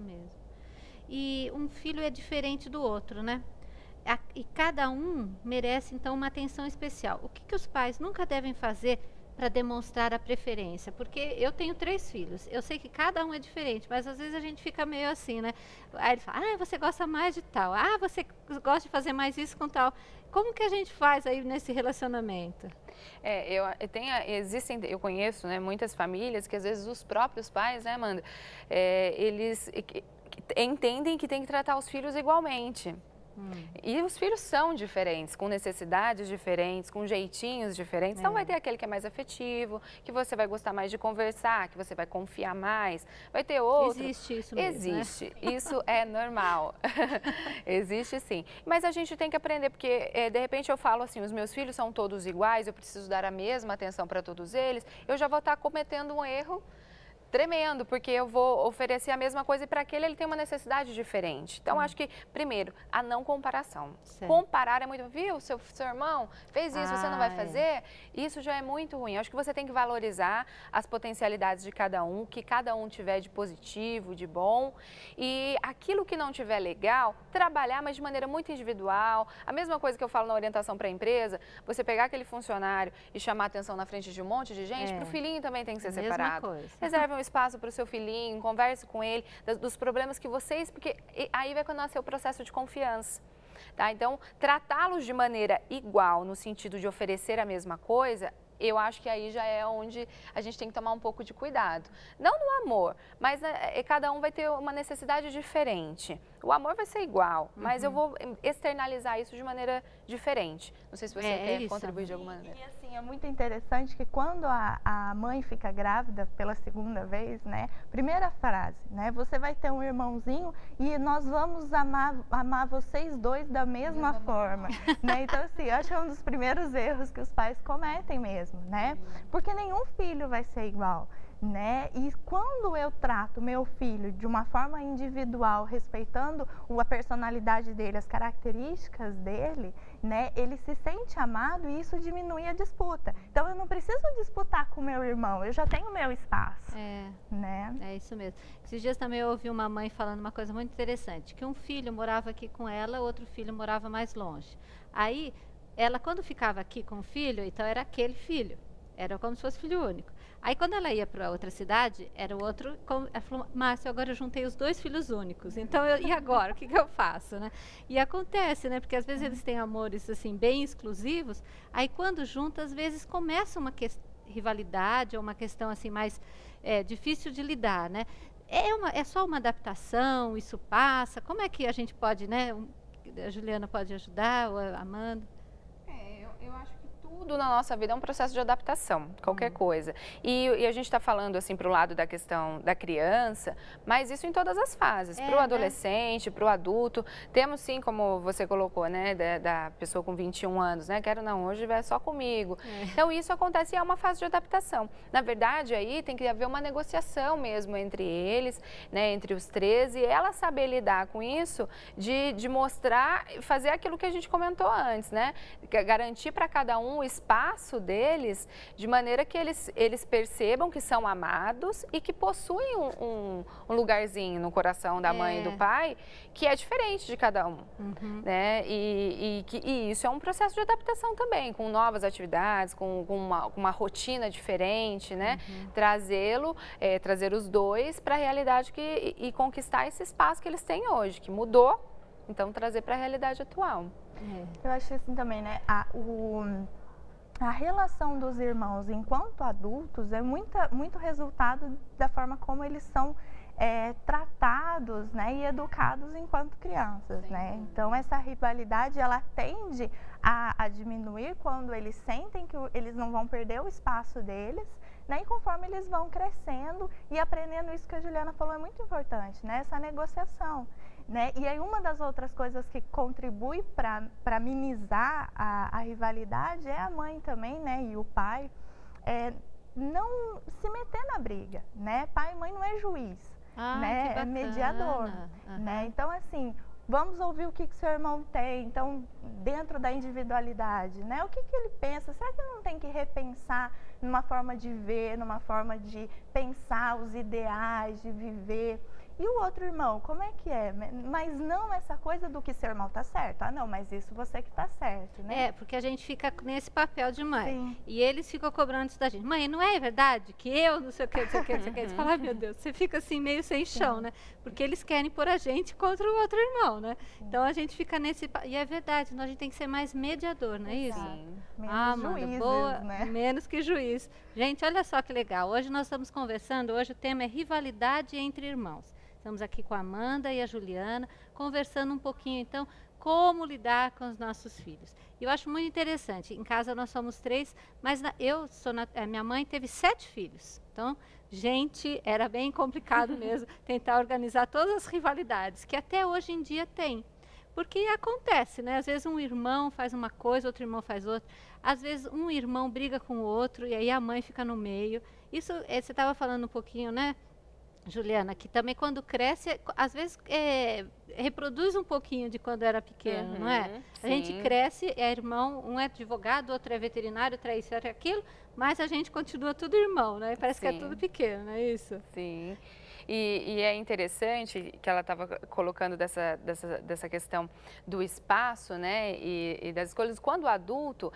mesmo. E um filho é diferente do outro, né? E cada um merece, então, uma atenção especial. O que, que os pais nunca devem fazer para demonstrar a preferência? Porque eu tenho 3 filhos, eu sei que cada um é diferente, mas às vezes a gente fica meio assim, né? Aí ele fala, ah, você gosta mais de tal, ah, você gosta de fazer mais isso com tal. Como que a gente faz aí nesse relacionamento? Eu conheço, né, muitas famílias que às vezes os próprios pais, né, Amanda, eles entendem que tem que tratar os filhos igualmente. E os filhos são diferentes, com necessidades diferentes, com jeitinhos diferentes. Então vai ter aquele que é mais afetivo, que você vai gostar mais de conversar, que você vai confiar mais. Vai ter outro. Existe isso mesmo, Existe. né? Isso é normal. Existe sim. Mas a gente tem que aprender, porque de repente eu falo assim, os meus filhos são todos iguais, eu preciso dar a mesma atenção para todos eles, eu já vou estar cometendo um erro tremendo, porque eu vou oferecer a mesma coisa e para aquele ele tem uma necessidade diferente. Então, acho que, primeiro, a não comparação. Certo. Comparar é muito, viu, seu irmão fez isso, você não vai fazer? Isso já é muito ruim. Acho que você tem que valorizar as potencialidades de cada um, o que cada um tiver de positivo, de bom, e aquilo que não tiver legal, trabalhar, mas de maneira muito individual. A mesma coisa que eu falo na orientação para a empresa, você pegar aquele funcionário e chamar atenção na frente de um monte de gente, para o filhinho também tem que ser separado. Reserve um espaço para o seu filhinho, converse com ele dos problemas que vocês, porque aí vai nascer o processo de confiança. Tá? Então, tratá-los de maneira igual, no sentido de oferecer a mesma coisa, eu acho que aí já é onde a gente tem que tomar um pouco de cuidado. Não no amor, mas cada um vai ter uma necessidade diferente. O amor vai ser igual, mas eu vou externalizar isso de maneira diferente. Não sei se você quer contribuir de alguma maneira. E assim, é muito interessante que quando a mãe fica grávida pela segunda vez, né? Primeira frase, né? Você vai ter um irmãozinho e nós vamos amar vocês dois da mesma forma, né? Então assim, eu acho que é um dos primeiros erros que os pais cometem mesmo, né? Porque nenhum filho vai ser igual, né? E quando eu trato meu filho de uma forma individual, respeitando a personalidade dele, as características dele, né? Ele se sente amado e isso diminui a disputa. Então eu não preciso disputar com meu irmão, eu já tenho meu espaço, né? É isso mesmo. Esses dias também eu ouvi uma mãe falando uma coisa muito interessante, que um filho morava aqui com ela, outro filho morava mais longe. Aí ela, quando ficava aqui com o filho, então era aquele filho, era como se fosse filho único. Aí quando ela ia para outra cidade, era o outro, ela falou, Márcio, agora eu juntei os 2 filhos únicos, então e agora, o que eu faço, né? E acontece, né, porque às vezes eles têm amores assim bem exclusivos, aí quando juntam, às vezes começa uma rivalidade ou uma questão assim mais difícil de lidar, né? É só uma adaptação, isso passa, como é que a gente pode, né, a Juliana pode ajudar, ou a Amanda? Eu acho que tudo na nossa vida é um processo de adaptação, qualquer coisa. E a gente está falando assim para o lado da questão da criança, mas isso em todas as fases, para o adolescente, para o adulto. Temos sim, como você colocou, né, da pessoa com 21 anos, né, quero não, hoje vai só comigo. Então isso acontece e é uma fase de adaptação. Na verdade, aí tem que haver uma negociação mesmo entre eles, né, entre os 13, e ela saber lidar com isso, de mostrar, fazer aquilo que a gente comentou antes, né, garantir para cada um o espaço deles, de maneira que eles percebam que são amados e que possuem um lugarzinho no coração da mãe e do pai, que é diferente de cada um, né? E isso é um processo de adaptação também, com novas atividades, com uma rotina diferente, né? Trazer os dois para a realidade e conquistar esse espaço que eles têm hoje, que mudou, então trazer para a realidade atual. Eu acho assim também, né? A relação dos irmãos enquanto adultos é muito resultado da forma como eles são tratados, né, e educados enquanto crianças, né? Então essa rivalidade ela tende a diminuir quando eles sentem que eles não vão perder o espaço deles, né? E conforme eles vão crescendo e aprendendo isso que a Juliana falou é muito importante, né? Essa negociação. Né? E aí uma das outras coisas que contribui para minimizar a rivalidade é a mãe também, né? E o pai, não se meter na briga, né? Pai e mãe não é juiz, né? É mediador, né? Então assim, vamos ouvir o que seu irmão tem, então dentro da individualidade, né? O que ele pensa? Será que não tem que repensar numa forma de ver, numa forma de pensar os ideais, de viver? E o outro irmão, como é que é? Mas não essa coisa do que seu irmão tá certo. Ah, não, mas isso você que tá certo, né? É, porque a gente fica nesse papel de mãe. Sim. E eles ficam cobrando isso da gente. Mãe, não é verdade que eu não sei o que, não sei o que, não sei o que. Você fala, ai meu Deus, você fica assim meio sem chão, né? Porque eles querem pôr a gente contra o outro irmão, né? Então a gente fica nesse... E é verdade, a gente tem que ser mais mediador, não é isso? Sim. Menos Amanda, juízes, boa, né? menos que juiz. Gente, olha só que legal. Hoje nós estamos conversando, hoje o tema é rivalidade entre irmãos. Estamos aqui com a Amanda e a Juliana, conversando um pouquinho, então, como lidar com os nossos filhos. E eu acho muito interessante, em casa nós somos 3, mas minha mãe teve 7 filhos. Então, gente, era bem complicado mesmo tentar organizar todas as rivalidades, que até hoje em dia tem. Porque acontece, né? Às vezes um irmão faz uma coisa, outro irmão faz outra. Às vezes um irmão briga com o outro e aí a mãe fica no meio. Isso, você estava falando um pouquinho, né, Juliana, que também quando cresce, às vezes reproduz um pouquinho de quando era pequeno, não é? A gente cresce, é irmão, um é advogado, outro é veterinário, outro é isso, outro é aquilo, mas a gente continua tudo irmão, né? Parece que é tudo pequeno, não é isso? Sim. E é interessante que ela estava colocando dessa questão do espaço, né, e das escolhas. Quando adulto,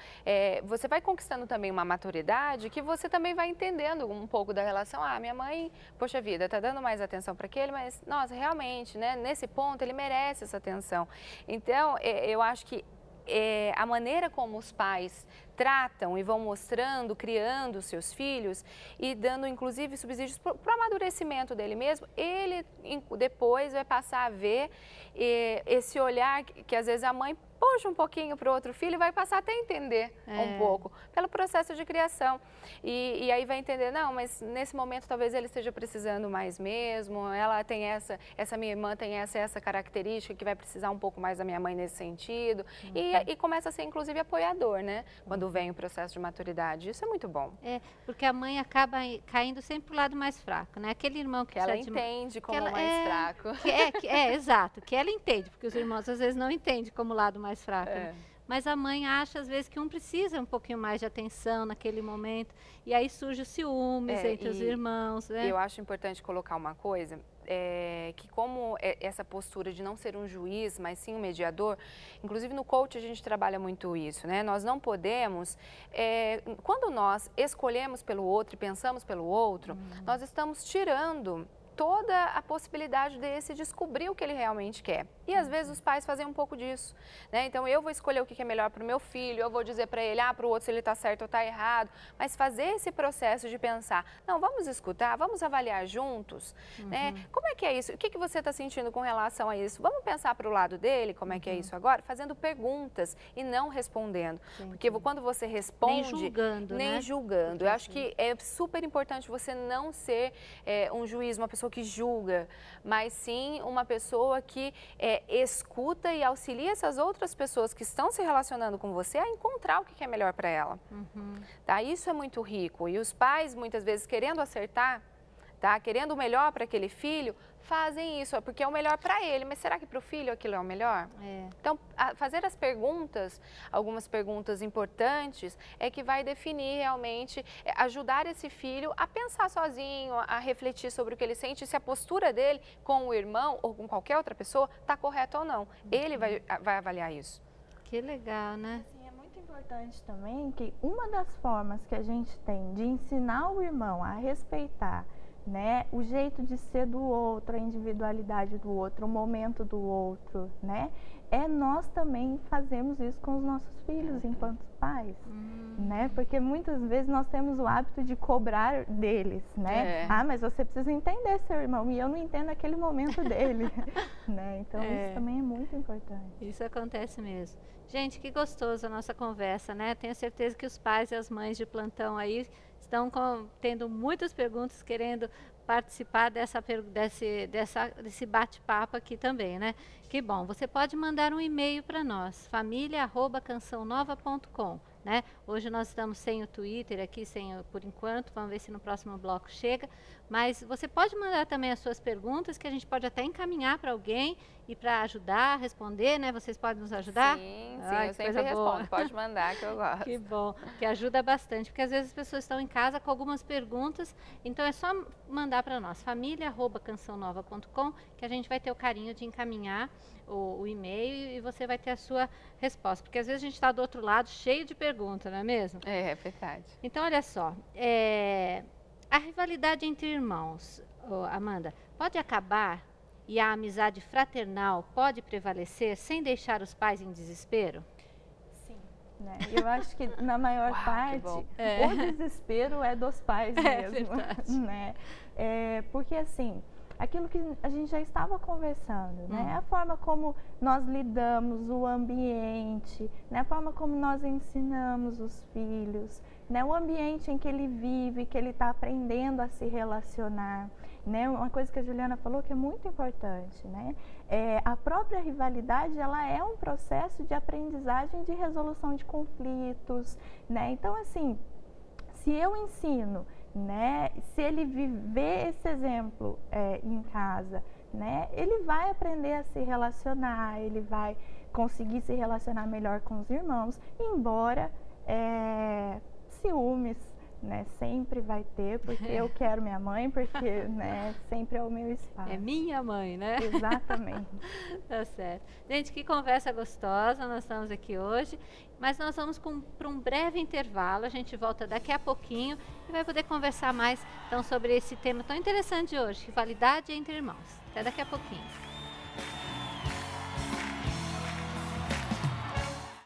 você vai conquistando também uma maturidade que você também vai entendendo um pouco da relação. Ah, minha mãe, poxa vida, está dando mais atenção para aquele, mas, nossa, realmente, né, nesse ponto ele merece essa atenção. Então, eu acho que a maneira como os pais tratam e vão mostrando, criando os seus filhos e dando inclusive subsídios para o amadurecimento dele mesmo, ele depois vai passar a ver esse olhar que às vezes a mãe puxa um pouquinho para o outro filho e vai passar até a entender um pouco, pelo processo de criação. E aí vai entender, não, mas nesse momento talvez ele esteja precisando mais mesmo, ela tem essa minha irmã tem essa característica que vai precisar um pouco mais da minha mãe nesse sentido. E começa a ser inclusive apoiador, né? Quando vem o processo de maturidade. Isso é muito bom. É, porque a mãe acaba caindo sempre pro lado mais fraco, né? Aquele irmão que ela entende como ela mais fraco. Exato, que ela entende, porque os irmãos às vezes não entendem como o lado mais fraco. Né? Mas a mãe acha às vezes que um precisa um pouquinho mais de atenção naquele momento, e aí surge o ciúmes entre os irmãos. Né? Eu acho importante colocar uma coisa, que como essa postura de não ser um juiz, mas sim um mediador, inclusive no coach a gente trabalha muito isso, né? Nós não podemos, quando nós escolhemos pelo outro e pensamos pelo outro, nós estamos tirando toda a possibilidade desse descobrir o que ele realmente quer. E às vezes os pais fazem um pouco disso, né? Então eu vou escolher o que é melhor para o meu filho, eu vou dizer para ele, para o outro se ele está certo ou está errado, mas fazer esse processo de pensar, não, vamos escutar, vamos avaliar juntos, né? Como é que é isso? O que você está sentindo com relação a isso? Vamos pensar para o lado dele, como é que é isso agora? Fazendo perguntas e não respondendo. Porque quando você responde... Nem julgando. Eu acho que é super importante você não ser um juiz, uma pessoa que julga, mas sim uma pessoa que escuta e auxilia essas outras pessoas que estão se relacionando com você a encontrar o que é melhor para ela. Tá? Isso é muito rico. E os pais, muitas vezes, querendo acertar, tá? Querendo o melhor para aquele filho, fazem isso, porque é o melhor para ele, mas será que para o filho aquilo é o melhor? Então, fazer as perguntas, algumas perguntas importantes, é que vai definir realmente, ajudar esse filho a pensar sozinho, a refletir sobre o que ele sente, se a postura dele com o irmão ou com qualquer outra pessoa está correta ou não. Ele vai avaliar isso. Que legal, né? Assim, é muito importante também que uma das formas que a gente tem de ensinar o irmão a respeitar, né, o jeito de ser do outro, a individualidade do outro, o momento do outro, né, nós também fazemos isso com os nossos filhos enquanto pais, né, porque muitas vezes nós temos o hábito de cobrar deles, né, mas você precisa entender seu irmão e eu não entendo aquele momento dele, né, então isso também é muito importante. Isso acontece mesmo. Gente, que gostoso a nossa conversa, né, tenho certeza que os pais e as mães de plantão aí estão tendo muitas perguntas, querendo participar desse bate-papo aqui também, né? Que bom, você pode mandar um e-mail para nós, família@cançãonova.com, né? Hoje nós estamos sem o Twitter aqui, por enquanto, vamos ver se no próximo bloco chega, mas você pode mandar também as suas perguntas, que a gente pode até encaminhar para alguém e para ajudar a responder, né? Vocês podem nos ajudar? Sim, Ai, eu sempre respondo, pode mandar que eu gosto. Que bom, que ajuda bastante, porque às vezes as pessoas estão em casa com algumas perguntas, então é só mandar para nós, família@cançãonova.com, que a gente vai ter o carinho de encaminhar o e-mail e você vai ter a sua resposta, porque às vezes a gente está do outro lado cheio de perguntas, não é mesmo? É verdade. Então, olha só, a rivalidade entre irmãos, Amanda, pode acabar e a amizade fraternal pode prevalecer sem deixar os pais em desespero? Sim. Né? Eu acho que na maior parte o desespero é dos pais mesmo. Né? Porque assim, aquilo que a gente já estava conversando, né? A forma como nós lidamos, o ambiente, né? A forma como nós ensinamos os filhos, né? O ambiente em que ele vive, que ele está aprendendo a se relacionar, né? Uma coisa que a Juliana falou que é muito importante, né? A própria rivalidade, ela é um processo de aprendizagem de resolução de conflitos, né? Então, assim, se eu ensino, né, se ele viver esse exemplo em casa, né, ele vai aprender a se relacionar, ele vai conseguir se relacionar melhor com os irmãos, embora ciúmes, né, sempre vai ter, porque eu quero minha mãe, porque, né, sempre é o meu espaço. É minha mãe, né? Exatamente. Tá certo. Gente, que conversa gostosa, nós estamos aqui hoje, mas nós vamos para um breve intervalo, a gente volta daqui a pouquinho e vai poder conversar mais então sobre esse tema tão interessante de hoje, rivalidade entre irmãos. Até daqui a pouquinho.